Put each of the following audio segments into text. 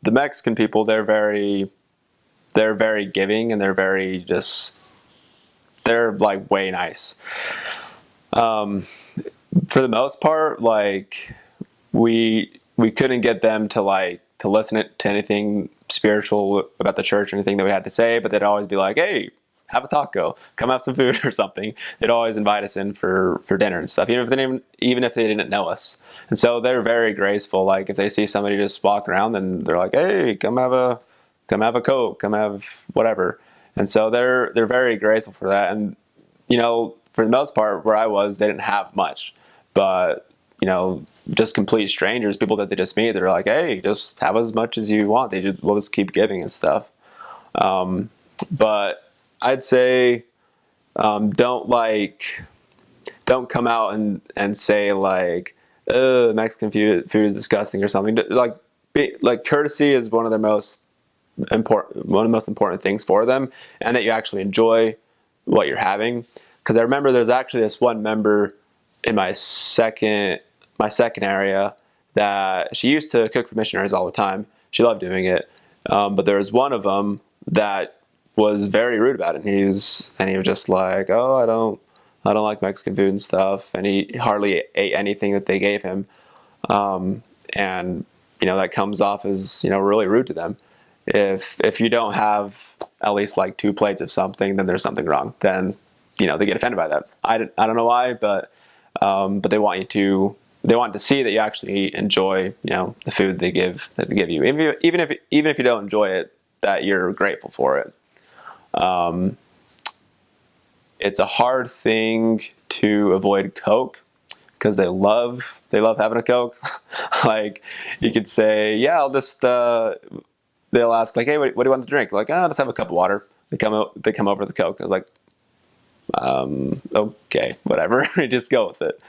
The Mexican people, they're very giving, and they're like way nice. Um, for the most part, like we couldn't get them to listen to anything spiritual about the church or anything that we had to say, but they'd always be like, "Hey, have a taco, come have some food or something." They'd always invite us in for dinner and stuff, even if they didn't know us. And so they're very graceful. Like if they see somebody just walk around, then they're like, "Hey, come have a Coke, come have whatever." And so they're very grateful for that. And for the most part, where I was, they didn't have much, but just complete strangers, people that they just meet, they're like, "Hey, just have as much as you want." We'll just keep giving and stuff. Um, but I'd say don't don't come out and say like, Mexican food is disgusting or something. Like courtesy is one of the most important things for them, and that you actually enjoy what you're having. Because I remember there's actually this one member in my second area that she used to cook for missionaries all the time. She loved doing it, but there was one of them that was very rude about it. And he was just like, "Oh, I don't like Mexican food and stuff," and he hardly ate anything that they gave him. And that comes off as really rude to them. If you don't have at least like two plates of something, then there's something wrong. Then they get offended by that. I don't know why, but they want to see that you actually enjoy the food they give you, even if you don't enjoy it, that you're grateful for it. Um, it's a hard thing to avoid Coke because they love having a Coke. Like you could say, yeah, they'll ask like, "Hey, what do you want to drink?" Like, "Oh, just have a cup of water." They come over to the Coke. I was like, okay, whatever. Just go with it.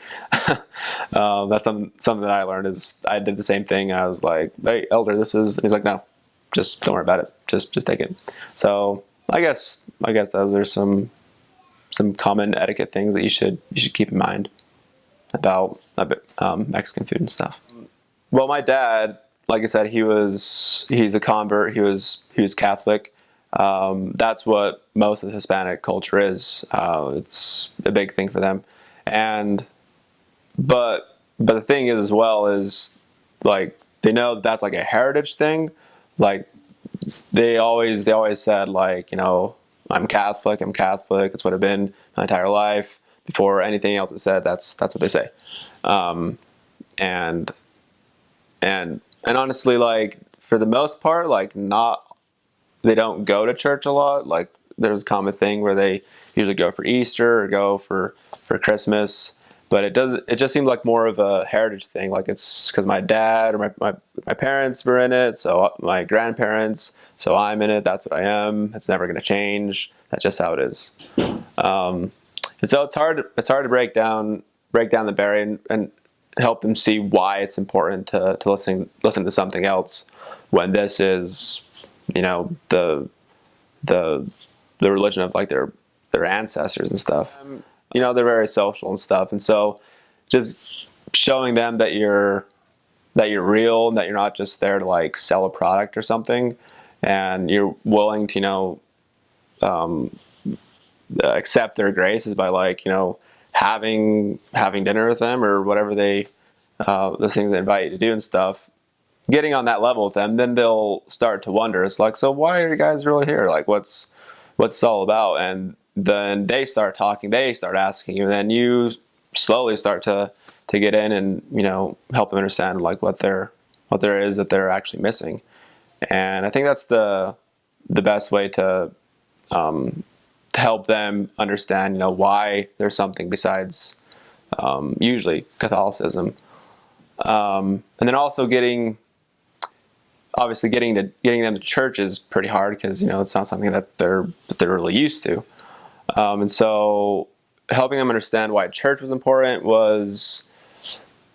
That's something that I learned is I did the same thing. I was like, "Hey, elder, this is," and he's like, "No, just don't worry about it. Just take it." So I guess those are some common etiquette things that you should keep in mind about Mexican food and stuff. Well, my dad, like I said, he's a convert. He was Catholic. That's what most of the Hispanic culture is. It's a big thing for them, and but the thing is as well is like they know that's like a heritage thing. Like they always said like I'm Catholic. I'm Catholic. It's what I've been my entire life. Before anything else is said, that's what they say. Um, and and honestly, like for the most part, like not they don't go to church a lot. Like there's a common thing where they usually go for Easter or go for Christmas, but it just seemed like more of a heritage thing. Like it's because my dad or my parents were in it, so my grandparents, so I'm in it. That's what I am. It's never going to change. That's just how it is. Um, and so it's hard to break down the barrier and help them see why it's important to listen to something else when this is the the religion of like their ancestors and stuff. They're very social and stuff, and so just showing them that you're real and that you're not just there to like sell a product or something, and you're willing to accept their grace is by like having dinner with them or whatever those things they invite you to do and stuff. Getting on that level with them, then they'll start to wonder. It's like, so why are you guys really here? Like, what's this all about? And then they start talking, they start asking you, and then you slowly start to get in and help them understand like what there is that they're actually missing. And I think that's the best way to help them understand why there's something besides usually Catholicism. And then also obviously getting them to church is pretty hard because it's not something that they're really used to. And so helping them understand why church was important was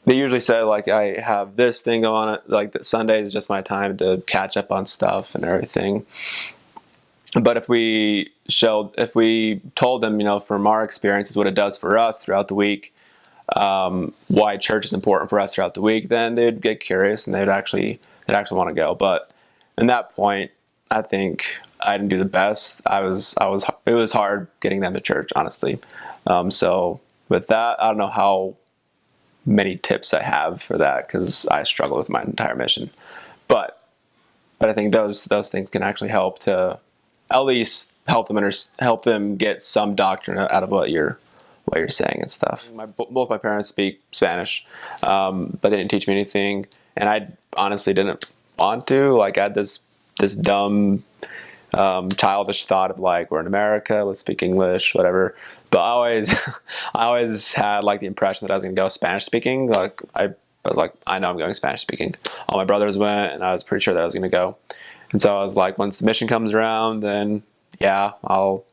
they usually say like, I have this thing going on, like that Sunday is just my time to catch up on stuff and everything. But if we told them from our experiences what it does for us throughout the week, why church is important for us throughout the week, then they'd get curious and they'd actually that actually want to go. But in that point, I think I didn't do the best. It was hard getting them to church, honestly. So with that, I don't know how many tips I have for that, because I struggle with my entire mission. But I think those things can actually help to at least help them get some doctrine out of what you're saying and stuff. Both my parents speak Spanish, but they didn't teach me anything, and I honestly didn't want to. Like, I had this dumb childish thought of like, we're in America, let's speak English, whatever. But I always had like the impression that I was going to go Spanish speaking. Like, I was like, I know I'm going Spanish speaking. All my brothers went, and I was pretty sure that I was going to go. And so I was like, once the mission comes around, then yeah, I'll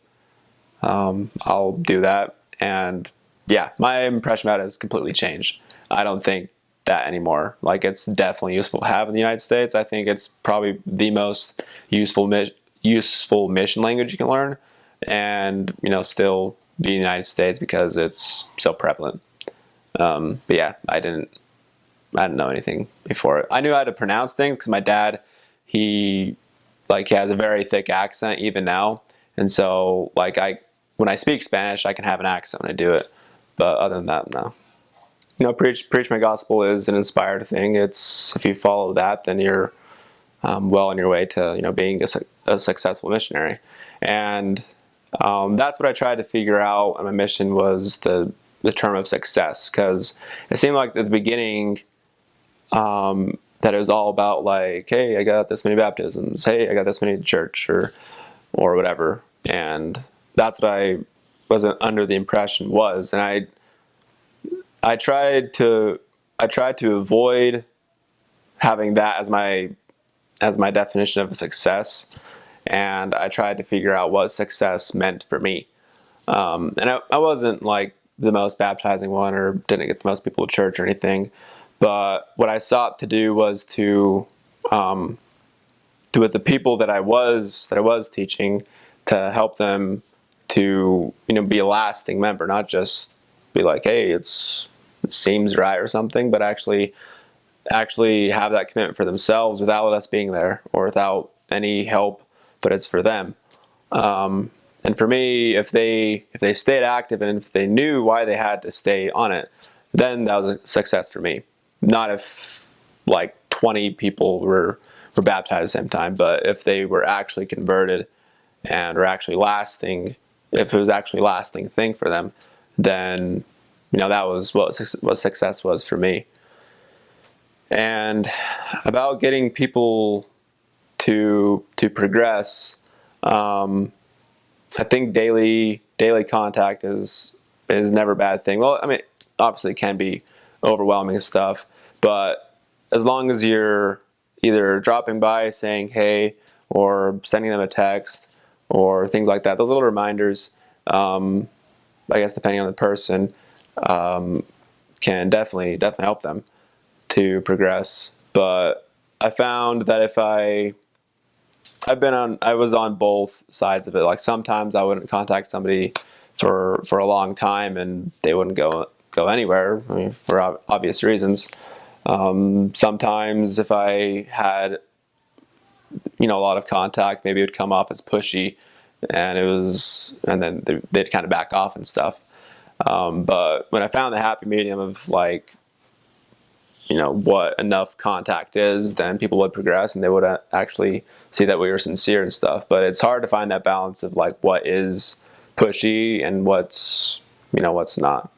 do that. And yeah, my impression about it has completely changed. I don't think that anymore. Like, it's definitely useful to have in the United States. I think it's probably the most useful mission language you can learn, and still be in the United States because it's so prevalent. But yeah, I didn't know anything before. I knew how to pronounce things because my dad, he has a very thick accent even now, and so when I speak Spanish, I can have an accent when I do it. But other than that, no. Preach my gospel is an inspired thing. It's, if you follow that, then you're well on your way to being a successful missionary. And that's what I tried to figure out on my mission, was the term of success, because it seemed like at the beginning that it was all about like, hey, I got this many baptisms, hey, I got this many church, or whatever. And that's what I wasn't under the impression was. And I tried to avoid having that as my definition of a success, and I tried to figure out what success meant for me. And I wasn't like the most baptizing one, or didn't get the most people to church or anything, but what I sought to do was to with the people that I was teaching, to help them to be a lasting member, not just be like, hey, it seems right or something, but actually have that commitment for themselves without us being there or without any help, but it's for them. And for me, if they stayed active and if they knew why they had to stay on it, then that was a success for me. Not if like 20 people were baptized at the same time, but if they were actually converted and were actually lasting, if it was actually a lasting thing for them, then that was what success was for me. And about getting people to progress, I think daily contact is never a bad thing. Well, I mean, obviously it can be overwhelming and stuff, but as long as you're either dropping by, saying hey, or sending them a text or things like that, those little reminders, I guess depending on the person, can definitely help them to progress. But I found that if I was on both sides of it. Like, sometimes I wouldn't contact somebody for a long time and they wouldn't go anywhere, I mean, for obvious reasons. Sometimes if I had a lot of contact, maybe it would come off as pushy, and then they'd kind of back off and stuff. But when I found the happy medium of like, what enough contact is, then people would progress and they would actually see that we were sincere and stuff. But it's hard to find that balance of like what is pushy and what's not.